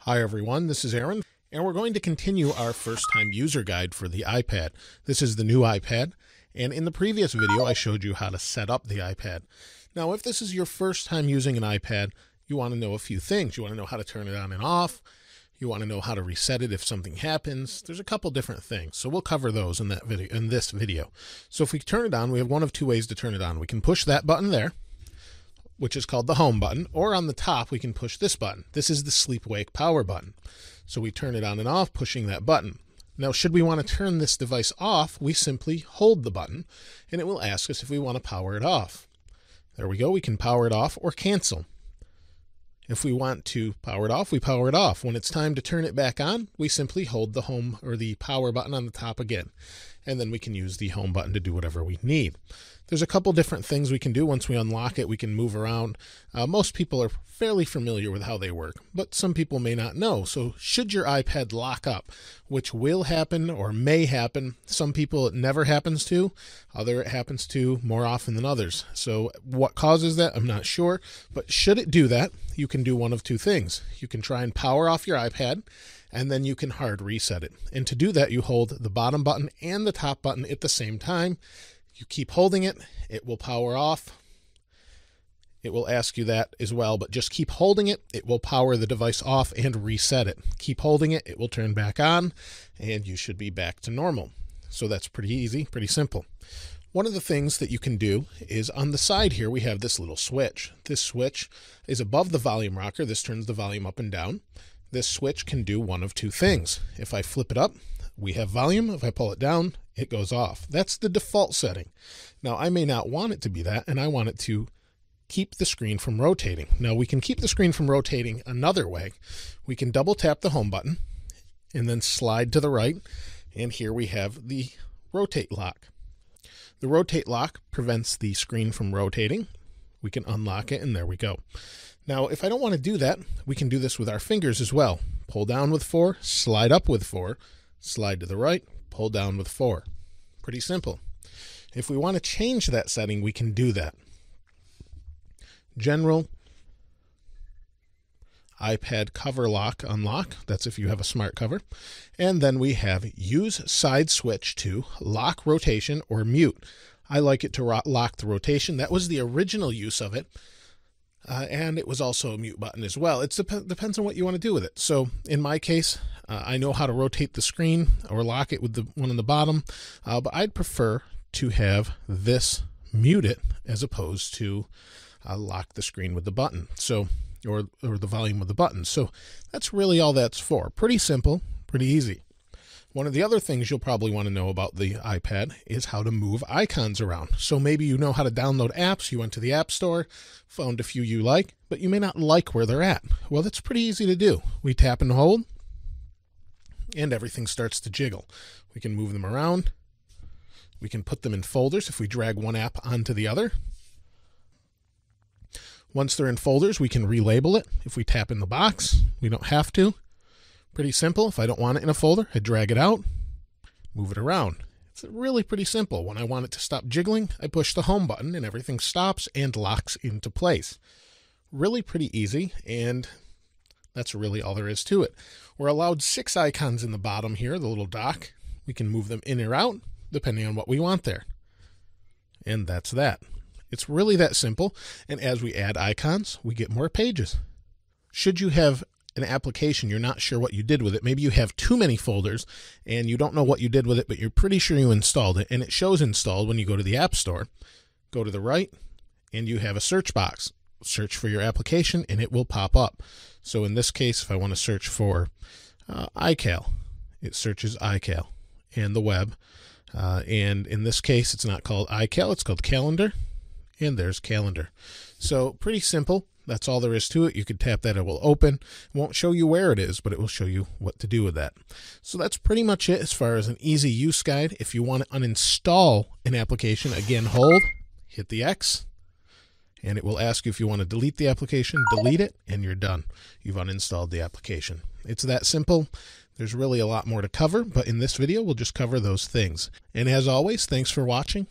Hi everyone, this is Aaron, and we're going to continue our first-time user guide for the iPad. This is the new iPad, and in the previous video I showed you how to set up the iPad. Now if this is your first time using an iPad, you want to know a few things. You want to know how to turn it on and off. You want to know how to reset it if something happens. There's a couple different things, so we'll cover those in this video. So if we turn it on, we have one of two ways to turn it on. We can push that button there, which is called the home button, or on the top we can push this button. This is the sleep wake power button. So we turn it on and off pushing that button. Now should we want to turn this device off, we simply hold the button and it will ask us if we want to power it off. There we go, we can power it off or cancel. If we want to power it off, we power it off. When it's time to turn it back on, we simply hold the home or the power button on the top again. And then we can use the home button to do whatever we need. There's a couple different things we can do. Once we unlock it, we can move around. Most people are fairly familiar with how they work, but some people may not know. So should your iPad lock up, which will happen or may happen, some people it never happens to, other it happens to more often than others. So what causes that, I'm not sure, but should it do that, you can do one of two things. You can try and power off your iPad, and then you can hard reset it. And to do that, you hold the bottom button and the top button at the same time. You keep holding it, it will power off. It will ask you that as well, but just keep holding it. It will power the device off and reset it. Keep holding it, it will turn back on, and you should be back to normal. So that's pretty easy, pretty simple. One of the things that you can do is on the side here, we have this little switch. This switch is above the volume rocker. This turns the volume up and down. This switch can do one of two things. If I flip it up, we have volume. If I pull it down, it goes off. That's the default setting. Now I may not want it to be that, and I want it to keep the screen from rotating. Now we can keep the screen from rotating another way. We can double tap the home button and then slide to the right, and here we have the rotate lock. The rotate lock prevents the screen from rotating. We can unlock it, and there we go. Now, if I don't want to do that, we can do this with our fingers as well. Pull down with 4, slide up with 4, slide to the right, pull down with 4. Pretty simple. If we want to change that setting, we can do that. General, iPad cover lock, unlock. That's if you have a smart cover. And then we have use side switch to lock rotation or mute. I like it to lock the rotation. That was the original use of it. And it was also a mute button as well. It depends on what you want to do with it. So in my case, I know how to rotate the screen or lock it with the one on the bottom, but I'd prefer to have this mute it as opposed to lock the screen with the button. So or the volume with the button. So that's really all that's for. Pretty simple, pretty easy. One of the other things you'll probably want to know about the iPad is how to move icons around. So maybe you know how to download apps. You went to the App Store, found a few you like, but you may not like where they're at. Well, that's pretty easy to do. We tap and hold, and everything starts to jiggle. We can move them around. We can put them in folders if we drag one app onto the other. Once they're in folders, we can relabel it. If we tap in the box, we don't have to. Pretty simple. If I don't want it in a folder, I drag it out, move it around. It's really pretty simple. When I want it to stop jiggling, I push the home button and everything stops and locks into place. Really pretty easy, and that's really all there is to it. We're allowed 6 icons in the bottom here, the little dock. We can move them in or out depending on what we want there. And that's that. It's really that simple, and as we add icons, we get more pages. Should you have an application you're not sure what you did with it, maybe you have too many folders and you don't know what you did with it, but you're pretty sure you installed it, and it shows installed when you go to the App Store. Go to the right, and you have a search box. Search for your application, and it will pop up. So in this case, if I want to search for iCal, it searches iCal and the web. And in this case, it's not called iCal, it's called Calendar. And there's Calendar. So pretty simple. That's all there is to it. You can tap that, it will open. It won't show you where it is, but it will show you what to do with that. So that's pretty much it as far as an easy use guide. If you want to uninstall an application, again, hold, hit the X, and it will ask you if you want to delete the application, delete it, and you're done. You've uninstalled the application. It's that simple. There's really a lot more to cover, but in this video, we'll just cover those things. And as always, thanks for watching,